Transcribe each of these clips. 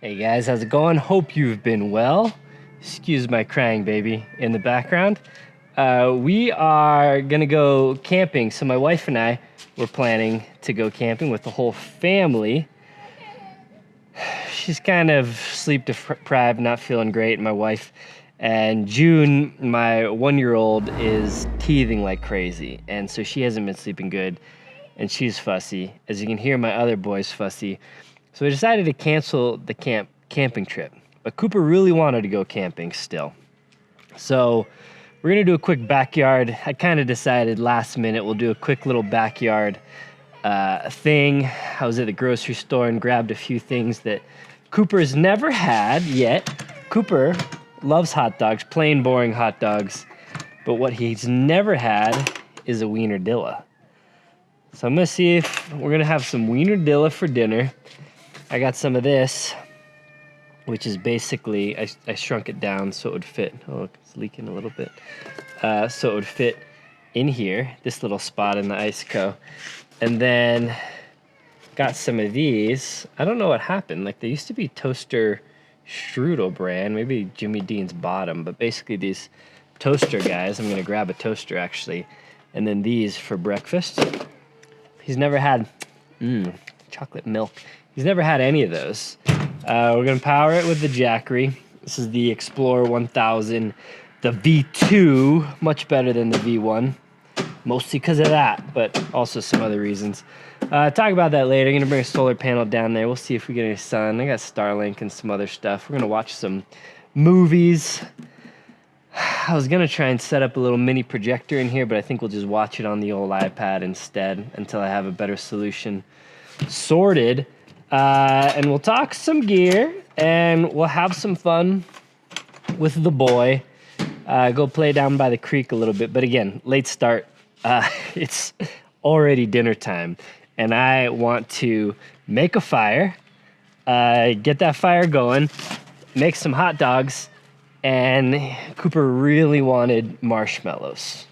Hey guys, how's it going? Hope you've been well. Excuse my crying baby in the background. We are gonna go camping. So my wife and I were planning to go camping with the whole family. She's kind of sleep deprived, not feeling great, my wife. And June, my 1-year-old, is teething like crazy. And so she hasn't been sleeping good and she's fussy. As you can hear, my other boy's fussy. So we decided to cancel the camping trip. But Cooper really wanted to go camping still. So we're gonna do a quick backyard. I kind of decided last minute we'll do a quick little backyard thing. I was at the grocery store and grabbed a few things that Cooper's never had yet. Cooper loves hot dogs, plain boring hot dogs. But what he's never had is a Wienerdilla. So I'm gonna see if we're gonna have some Wienerdilla for dinner. I got some of this, which is basically, I shrunk it down so it would fit. Oh, it's leaking a little bit. So it would fit in here, this little spot in the ice co. And then got some of these. I don't know what happened. Like they used to be Toaster Strudel brand, maybe Jimmy Dean's bottom, but basically these toaster guys. I'm gonna grab a toaster actually. And then these for breakfast. He's never had, chocolate milk. He's never had any of those. We're gonna power it with the Jackery. This is the Explorer 1000, the V2, much better than the V1. Mostly because of that, but also some other reasons. Talk about that later. I'm gonna bring a solar panel down there. We'll see if we get any sun. I got Starlink and some other stuff. We're gonna watch some movies. I was gonna try and set up a little mini projector in here, but I think we'll just watch it on the old iPad instead until I have a better solution sorted. And we'll talk some gear and we'll have some fun with the boy. Go play down by the creek a little bit. But again, late start. It's already dinner time and I want to make a fire, get that fire going, make some hot dogs. And Cooper really wanted marshmallows.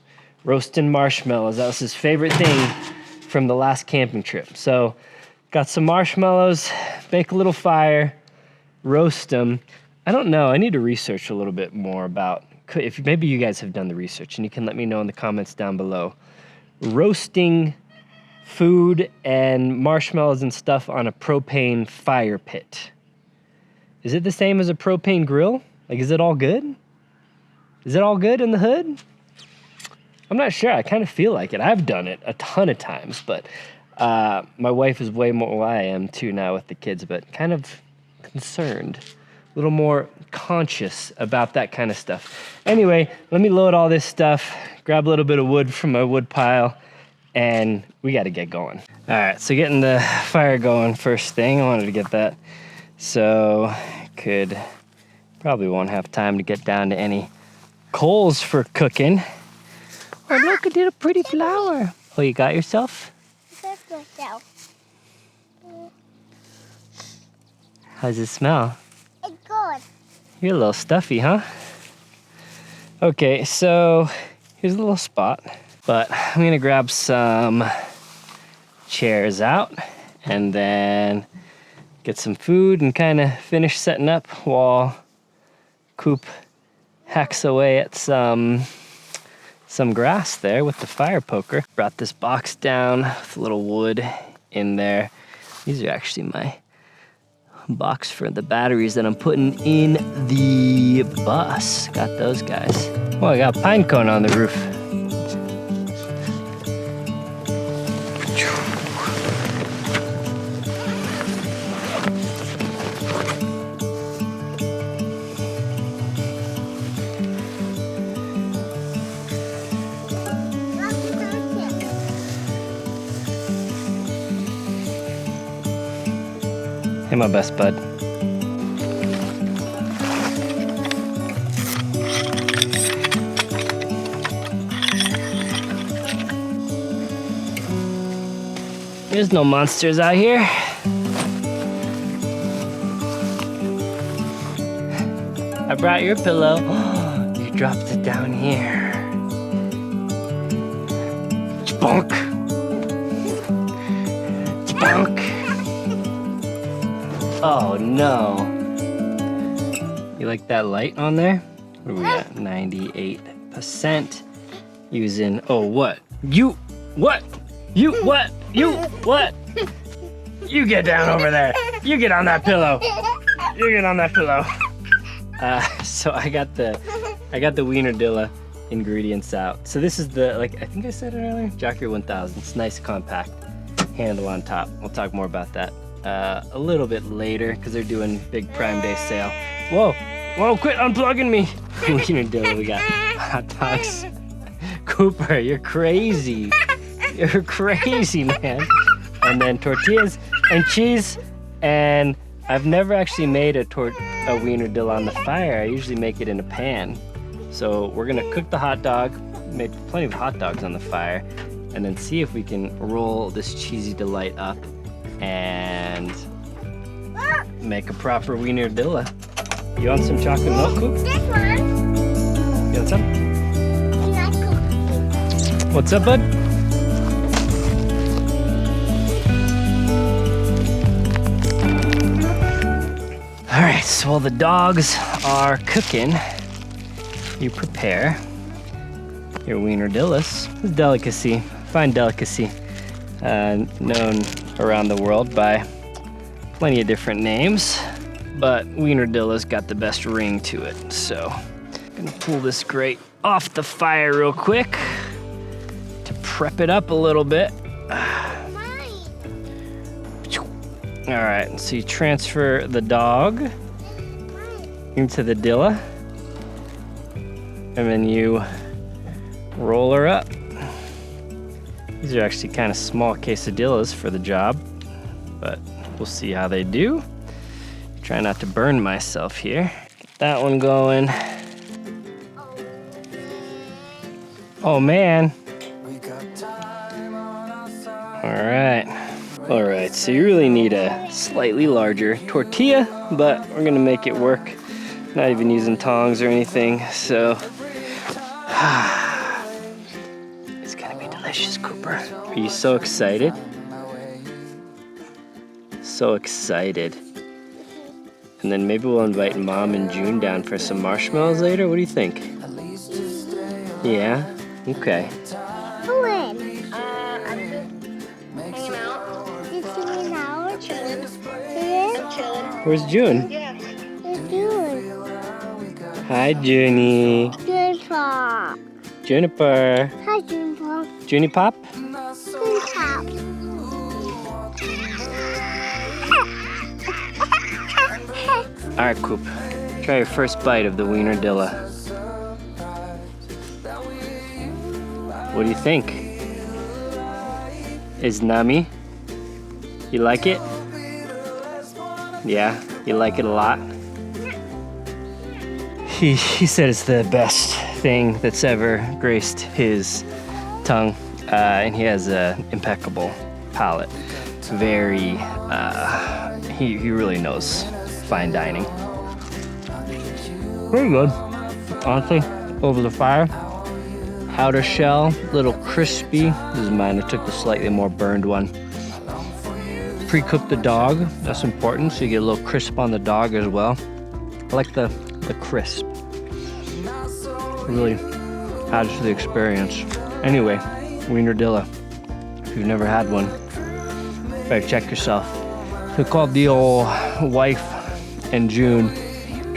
Roasting marshmallows. That was his favorite thing from the last camping trip. So got some marshmallows, bake a little fire, roast them. I don't know. I need to research a little bit more about, if maybe you guys have done the research and you can let me know in the comments down below. Roasting food and marshmallows and stuff on a propane fire pit. Is it the same as a propane grill? Like, is it all good? Is it all good in the hood? I'm not sure. I kind of feel like it. I've done it a ton of times, but my wife is way more, well, I am too now with the kids, but kind of concerned, a little more conscious about that kind of stuff. Anyway, let me load all this stuff, grab a little bit of wood from my wood pile, and we got to get going. All right, so getting the fire going first thing. I wanted to get that so I could... Probably won't have time to get down to any coals for cooking. Oh, look, I did a pretty flower. Oh, you got yourself? How's it smell? It's good. You're a little stuffy, huh? Okay, so here's a little spot. But I'm gonna grab some chairs out and then get some food and kind of finish setting up while Coop hacks away at some grass there with the fire poker. Brought this box down with a little wood in there. These are actually my box for the batteries that I'm putting in the bus. Got those guys. Oh, I got pine cone on the roof. Hey, my best bud. There's no monsters out here. I brought your pillow. You dropped it down here. Spunk. Spunk. Oh no. You like that light on there? What are we at? 98%. Using, oh, what? You, what? You, what? You, what? You get down over there. You get on that pillow. You get on that pillow. So I got the Wienerdilla ingredients out. So this is the, like, I think I said it earlier, Jackery 1000. It's nice, compact, handle on top. We'll talk more about that a little bit later because they're doing big Prime Day sale. Whoa, whoa, quit unplugging me. Wienerdilla, we got hot dogs. Cooper, you're crazy. You're crazy, man. And then tortillas and cheese. And I've never actually made a Wienerdilla on the fire. I usually make it in a pan. So we're gonna cook the hot dog, make plenty of hot dogs on the fire, and then see if we can roll this cheesy delight up and make a proper Wienerdilla. You want some chocolate milk, Coop? This one. You want some? I like cookies. What's up, bud? All right, so while the dogs are cooking, you prepare your Wienerdillas. It's a delicacy, fine delicacy, known around the world by plenty of different names, but Wienerdilla's got the best ring to it. So I'm gonna pull this grate off the fire real quick to prep it up a little bit. All right, so you transfer the dog into the dilla, and then you roll her up. These are actually kind of small quesadillas for the job, but we'll see how they do. Try not to burn myself here. Get that one going. Oh man. All right, so you really need a slightly larger tortilla, but we're gonna make it work. Not even using tongs or anything, so. It's gonna be delicious, Cooper. Are you so excited? So excited. And then maybe we'll invite Mom and June down for some marshmallows later. What do you think? Yeah? Okay. When? I'm just hanging out. Just hanging out? Chilling. Chilling? Where's June? Yeah. It's June. Hi, Junie. Juniper. Juniper. Hi, Juniper. Junie Pop? Juniper. All right, Coop. Try your first bite of the Wienerdilla. What do you think? Is nummy? You like it? Yeah, you like it a lot? He said it's the best thing that's ever graced his tongue, and he has an impeccable palate. Very, he really knows fine dining. Pretty good, honestly. Over the fire, outer shell, little crispy. This is mine. I took the slightly more burned one. Pre-cooked the dog. That's important, so you get a little crisp on the dog as well. I like the crisp. Really adds to the experience. Anyway, Wienerdilla. If you've never had one, better check yourself. We called the old wife and June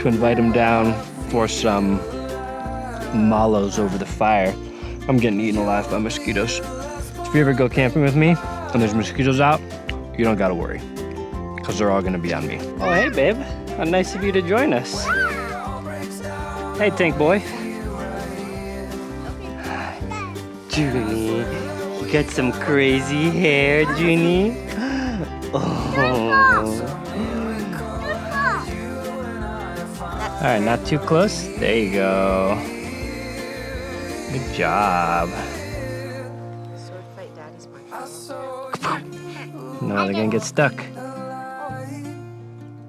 to invite him down for some Mallows over the fire. I'm getting eaten alive by mosquitoes. If you ever go camping with me and there's mosquitoes out, you don't gotta worry, because they're all gonna be on me. Oh, hey, babe. How nice of you to join us. Hey, Tank Boy. Junie, you got some crazy hair, Junie. Oh. All right, not too close. There you go. Good job. Sword fight daddy's mark. No, they're gonna get stuck.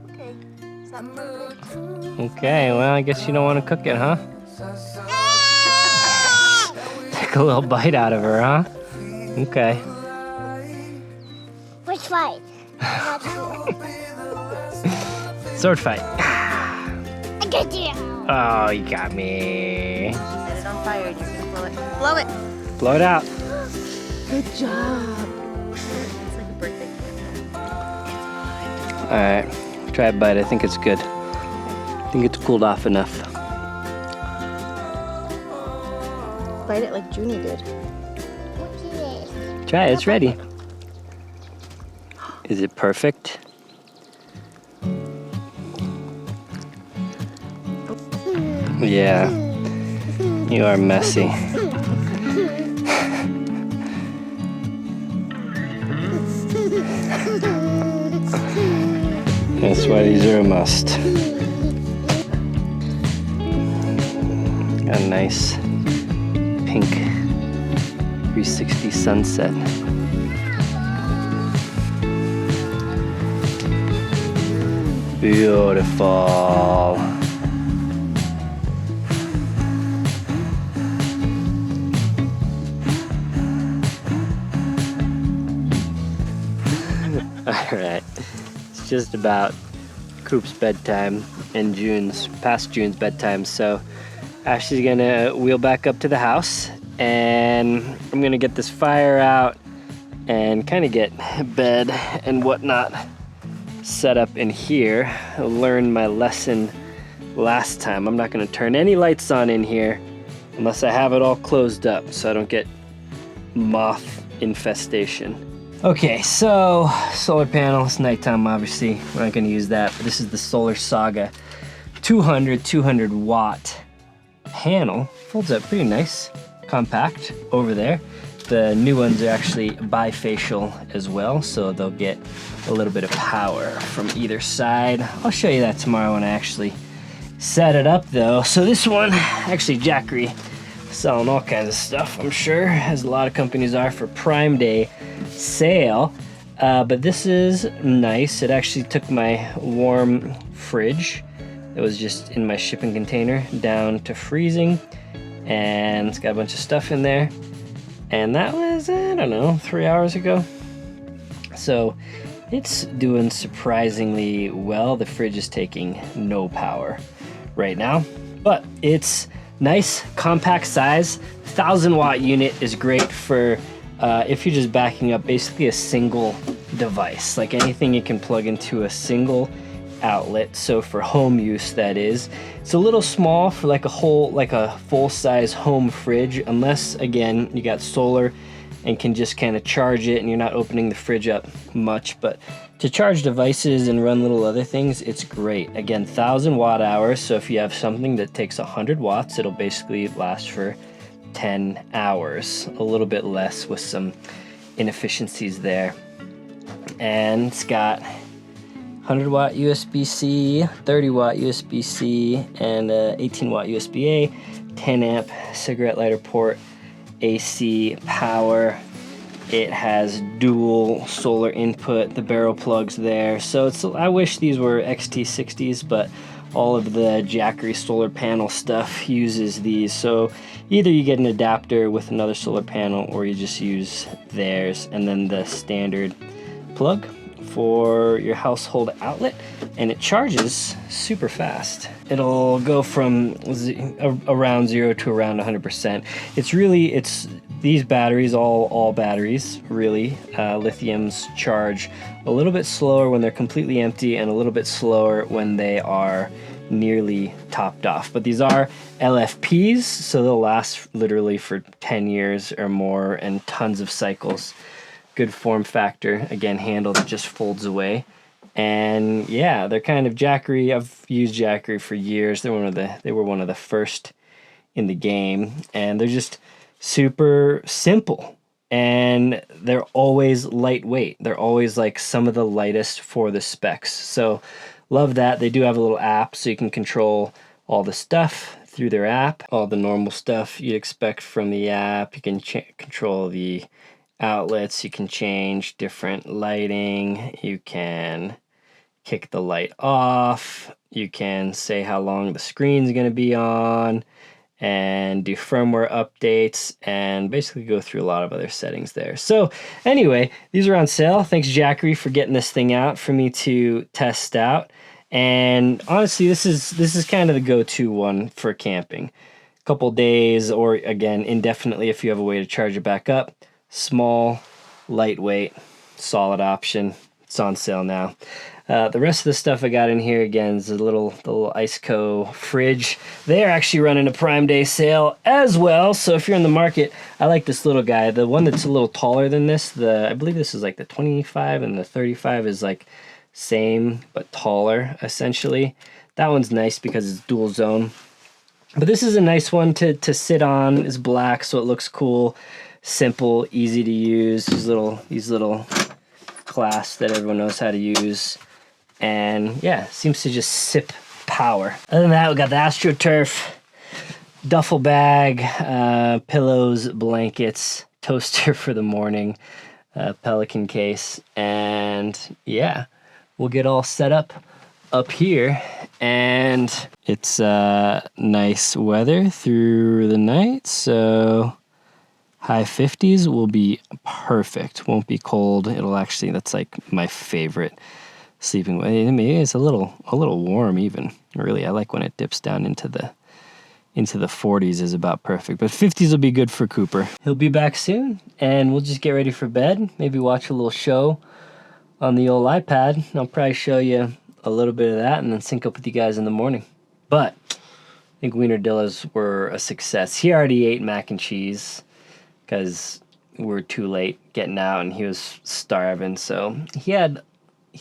Okay. Is that perfect? Okay, well, I guess you don't want to cook it, huh? Take a little bite out of her, huh? Okay. Which fight? Sword fight. I Get you. Oh, you got me. Set it on fire and you're gonna blow it. Blow it! Blow it out. Good job. It's like a birthday cake. Alright, try a bite. I think it's good. I think it's cooled off enough. Bite it like Junie did. What's this? Try it, it's ready. Is it perfect? Yeah, you are messy. That's why these are a must. Got a nice pink 360 sunset. Beautiful. Alright, it's just about Coop's bedtime and past June's bedtime, so Ashley's gonna wheel back up to the house and I'm gonna get this fire out and kind of get bed and whatnot set up in here. I learned my lesson last time. I'm not gonna turn any lights on in here unless I have it all closed up so I don't get moth infestation. Okay, so solar panel, it's nighttime obviously, we're not gonna use that, but this is the Solar Saga 200 watt panel. Folds up pretty nice, compact over there. The new ones are actually bifacial as well, so they'll get a little bit of power from either side. I'll show you that tomorrow when I actually set it up though. So this one, actually Jackery, selling all kinds of stuff, I'm sure, as a lot of companies are for Prime Day sale. But this is nice. It actually took my warm fridge that was just in my shipping container down to freezing, and it's got a bunch of stuff in there. And that was, I don't know, 3 hours ago. So it's doing surprisingly well. The fridge is taking no power right now, but it's nice, compact size. 1000 watt unit is great for if you're just backing up basically a single device, like anything you can plug into a single outlet. So for home use, that is. It's a little small for like a full-size home fridge, unless again you got solar and can just kind of charge it and you're not opening the fridge up much. But to charge devices and run little other things, it's great. Again, 1000 watt hours, so if you have something that takes 100 watts, it'll basically last for 10 hours, a little bit less with some inefficiencies there. And it's got 100 watt USB-C, 30 watt USB-C, and 18 watt USB-A, 10 amp cigarette lighter port, AC power. It has dual solar input, the barrel plugs there. So I wish these were XT60s, but all of the Jackery solar panel stuff uses these. So either you get an adapter with another solar panel or you just use theirs, and then the standard plug for your household outlet, and it charges super fast. It'll go from around 0 to around 100%. It's these batteries, all batteries really, lithiums charge a little bit slower when they're completely empty and a little bit slower when they are nearly topped off. But these are LFPs, so they'll last literally for 10 years or more and tons of cycles. Good form factor, again, handle that just folds away. And yeah, they're kind of Jackery. I've used Jackery for years. They were one of the first in the game, and they're just super simple, and they're always lightweight. They're always like some of the lightest for the specs. So love that. They do have a little app, so you can control all the stuff through their app. All the normal stuff you'd expect from the app. You can control the outlets, you can change different lighting, you can kick the light off, you can say how long the screen's going to be on, and do firmware updates, and basically go through a lot of other settings there. So anyway, these are on sale. Thanks Jackery for getting this thing out for me to test out. And honestly, this is kind of the go-to one for camping. A couple days, or again, indefinitely if you have a way to charge it back up. Small, lightweight, solid option. It's on sale now. The rest of the stuff I got in here again is the little Iceco fridge. They are actually running a Prime Day sale as well. So if you're in the market, I like this little guy. The one that's a little taller than this, I believe this is like the 25 and the 35 is like same but taller essentially. That one's nice because it's dual zone. But this is a nice one to sit on. It's black, so it looks cool, simple, easy to use. These little clasps that everyone knows how to use. And yeah, seems to just sip power. Other than that, we got the AstroTurf, duffel bag, pillows, blankets, toaster for the morning, Pelican case, and yeah, we'll get all set up here. And it's nice weather through the night, so high 50s will be perfect. Won't be cold. It'll actually, that's like my favorite sleeping way. Maybe it's a little warm even. Really, I like when it dips down into the 40s is about perfect. But 50s will be good for Cooper. He'll be back soon, and we'll just get ready for bed. Maybe watch a little show on the old iPad. I'll probably show you a little bit of that and then sync up with you guys in the morning. But I think Wienerdillas were a success. He already ate mac and cheese because we were too late getting out and he was starving. So he had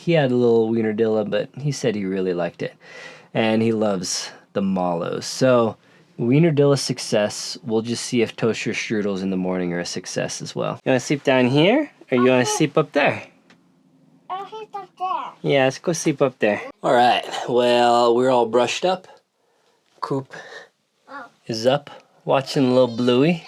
a little Wienerdilla, but he said he really liked it. And he loves the Mallows. So Wienerdilla success. We'll just see if toaster strudels in the morning are a success as well. You want to sleep down here or you want to sleep up there? I'll sleep up there. Yeah, let's go sleep up there. All right, well, we're all brushed up. Coop is up watching little Bluey.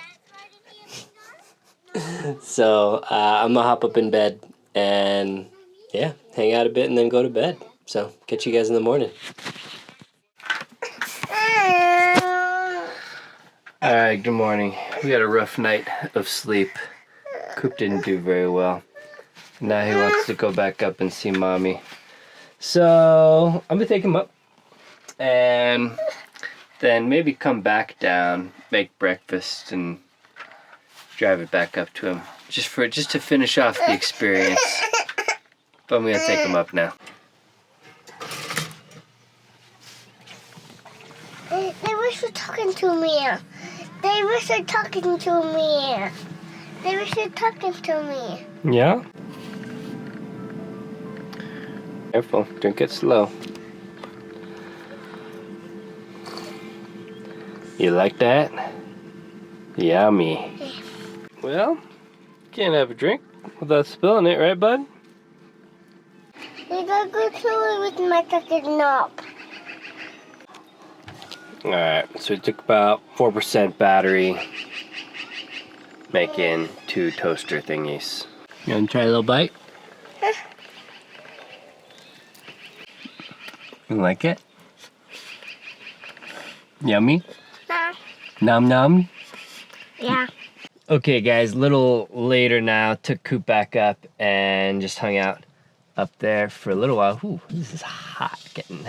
So I'm gonna hop up in bed and yeah, hang out a bit and then go to bed. So catch you guys in the morning. All right, good morning. We had a rough night of sleep. Coop didn't do very well. Now he wants to go back up and see mommy. So I'm gonna take him up and then maybe come back down, make breakfast and drive it back up to him. Just to finish off the experience. But I'm gonna take him up now. They were talking to me. They were talking to me. They were talking to me. Yeah? Careful, drink it slow. You like that? Yummy. Well, can't have a drink without spilling it, right, bud? They got go to it with my chocolate knob. Alright, so it took about 4% battery, making 2 toaster thingies. You wanna try a little bite? You like it? Yummy? Nom nom? Yeah. Okay guys, little later now, took Coop back up and just hung out up there for a little while. Ooh, this is hot, getting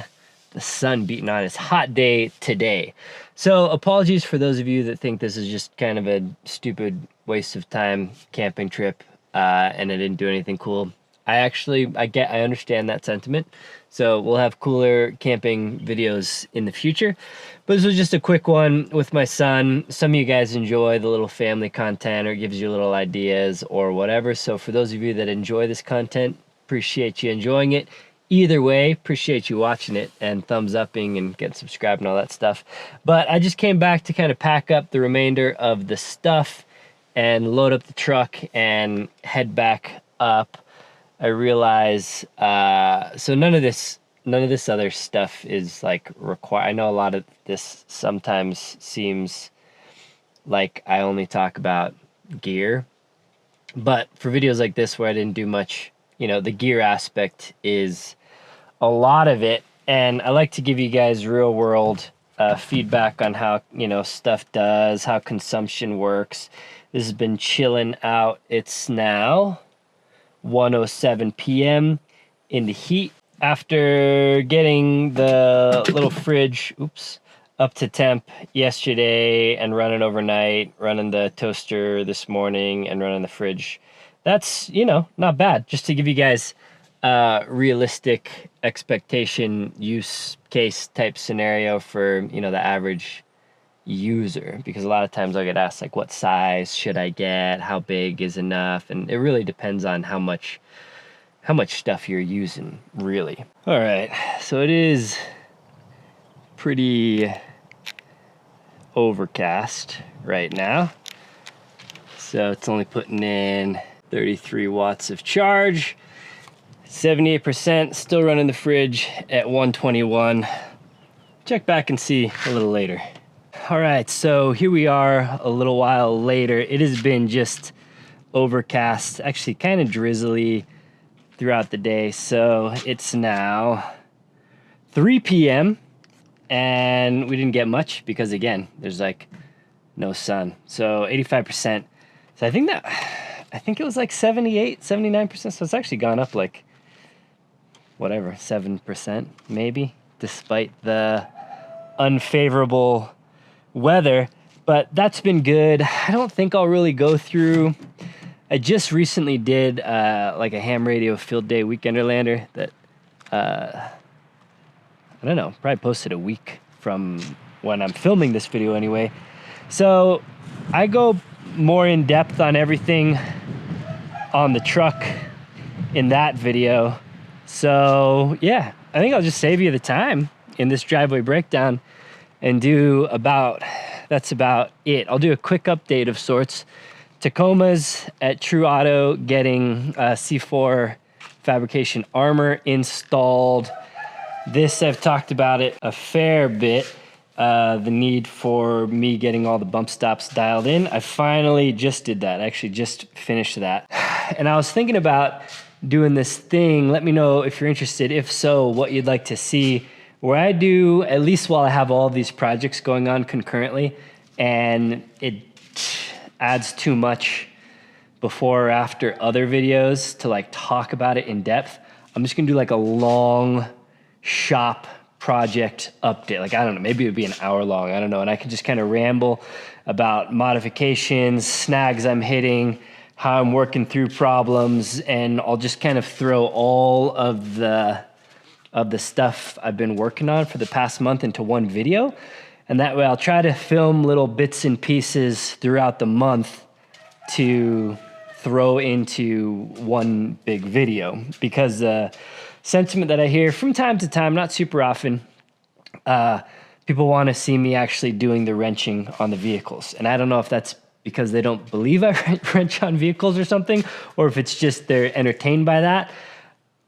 the sun beating on. It's a hot day today. So apologies for those of you that think this is just kind of a stupid waste of time camping trip and I didn't do anything cool. I understand that sentiment. So we'll have cooler camping videos in the future. But this was just a quick one with my son. Some of you guys enjoy the little family content or it gives you little ideas or whatever. So for those of you that enjoy this content, appreciate you enjoying it. Either way, appreciate you watching it and thumbs upping and getting subscribed and all that stuff. But I just came back to kind of pack up the remainder of the stuff and load up the truck and head back up. I realize, so none of this other stuff is like required. I know a lot of this sometimes seems like I only talk about gear, but for videos like this where I didn't do much, you know, the gear aspect is a lot of it. And I like to give you guys real world feedback on how, you know, stuff does, how consumption works. This has been chilling out. It's now 1:07 p.m. in the heat. After getting the little fridge, up to temp yesterday and running overnight, running the toaster this morning and running the fridge, that's, not bad. Just to give you guys realistic expectation use case type scenario for, the average user, because a lot of times I'll get asked like, what size should I get? How big is enough? And it really depends on how much stuff you're using, really. All right, so it is pretty overcast right now. So it's only putting in 33 watts of charge, 78%, still running the fridge at 121. Check back and see a little later. All right, so here we are a little while later. It has been just overcast, actually kind of drizzly throughout the day. So it's now 3 p.m. and we didn't get much because, again, there's like no sun. So 85%. So I think it was like 78, 79%. So it's actually gone up like, 7% maybe, despite the unfavorable weather. But that's been good. I don't think I'll really go through. I just recently did like a ham radio field day weekenderlander that I don't know, probably posted a week from when I'm filming this video anyway. So I go more in depth on everything on the truck in that video. So yeah, I think I'll just save you the time in this driveway breakdown and that's about it. I'll do a quick update of sorts. Tacoma's at True Auto getting C4 fabrication armor installed. This, I've talked about it a fair bit, the need for me getting all the bump stops dialed in. I finally just did that. I actually just finished that. And I was thinking about doing this thing. Let me know if you're interested. If so, what you'd like to see, where I do, at least while I have all these projects going on concurrently, and it adds too much before or after other videos to like talk about it in depth. I'm just gonna do like a long shop project update. Like, I don't know, maybe it would be an hour long, I don't know. And I can just kind of ramble about modifications, snags I'm hitting, how I'm working through problems, and I'll just kind of throw all of the stuff I've been working on for the past month into one video. And that way I'll try to film little bits and pieces throughout the month to throw into one big video. Because the sentiment that I hear from time to time, not super often, people want to see me actually doing the wrenching on the vehicles. And I don't know if that's because they don't believe I wrench on vehicles or something, or if it's just they're entertained by that.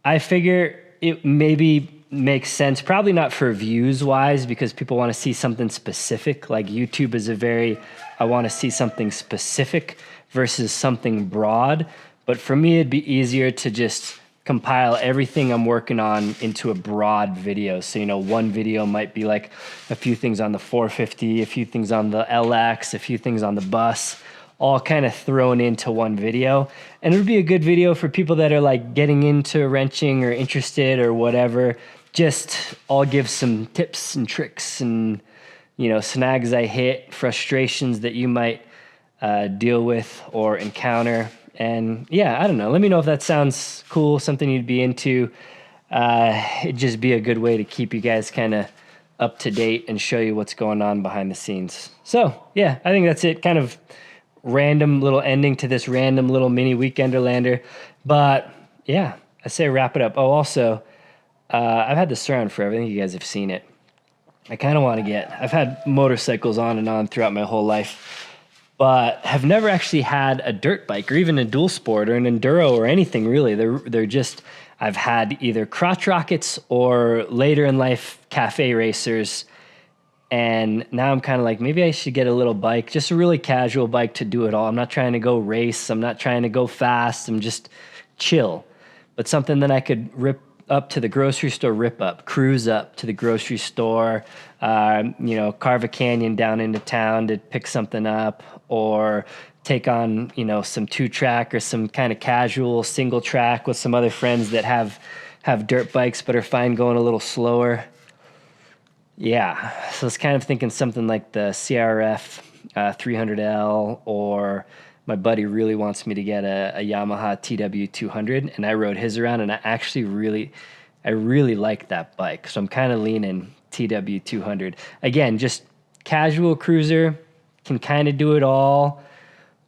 I figure it maybe makes sense, probably not for views wise, because people want to see something specific. Like YouTube is I want to see something specific versus something broad. But for me, it'd be easier to just compile everything I'm working on into a broad video. So, one video might be like a few things on the 450, a few things on the LX, a few things on the bus, all kind of thrown into one video. And it would be a good video for people that are like getting into wrenching or interested or whatever. Just I'll give some tips and tricks and, snags I hit, frustrations that you might deal with or encounter. And yeah, I don't know. Let me know if that sounds cool, something you'd be into. It'd just be a good way to keep you guys kind of up to date and show you what's going on behind the scenes. So yeah, I think that's it. Kind of random little ending to this random little mini Weekenderlander. But yeah, I say wrap it up. Oh, also, I've had this around forever. I think you guys have seen it. I kind of want to I've had motorcycles on and on throughout my whole life, but have never actually had a dirt bike or even a dual sport or an enduro or anything really. They're just, I've had either crotch rockets or later in life cafe racers. And now I'm kind of like, maybe I should get a little bike, just a really casual bike to do it all. I'm not trying to go race. I'm not trying to go fast. I'm just chill, but something that I could rip up to the grocery store, cruise up to the grocery store, carve a canyon down into town to pick something up, or take on, some 2-track or some kind of casual single track with some other friends that have have dirt bikes but are fine going a little slower. Yeah, so I was kind of thinking something like the CRF 300L, or my buddy really wants me to get a Yamaha TW200, and I rode his around, and I really like that bike. So I'm kind of leaning TW200. Again, just casual cruiser, can kind of do it all.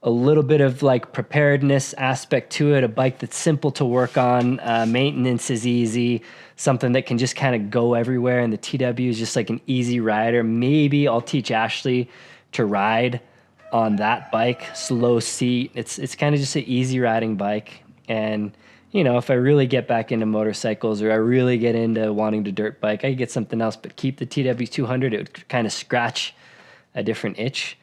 A little bit of like preparedness aspect to it, a bike that's simple to work on, maintenance is easy, something that can just kind of go everywhere, and the TW is just like an easy rider. Maybe I'll teach Ashley to ride on that bike, slow seat. It's kind of just an easy riding bike. And you know, if I really get back into motorcycles, or I really get into wanting to dirt bike, I could get something else, but keep the TW200. It would kind of scratch a different itch.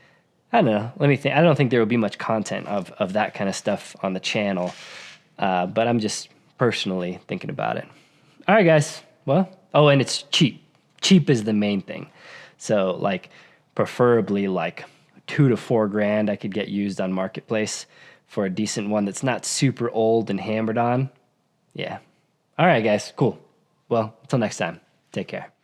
I don't know. Let me think. I don't think there will be much content of that kind of stuff on the channel, but I'm just personally thinking about it. All right, guys. Well, oh, and it's cheap. Cheap is the main thing. So, like, preferably like $2 to $4 grand I could get used on Marketplace for a decent one that's not super old and hammered on. Yeah. All right, guys. Cool. Well, until next time. Take care.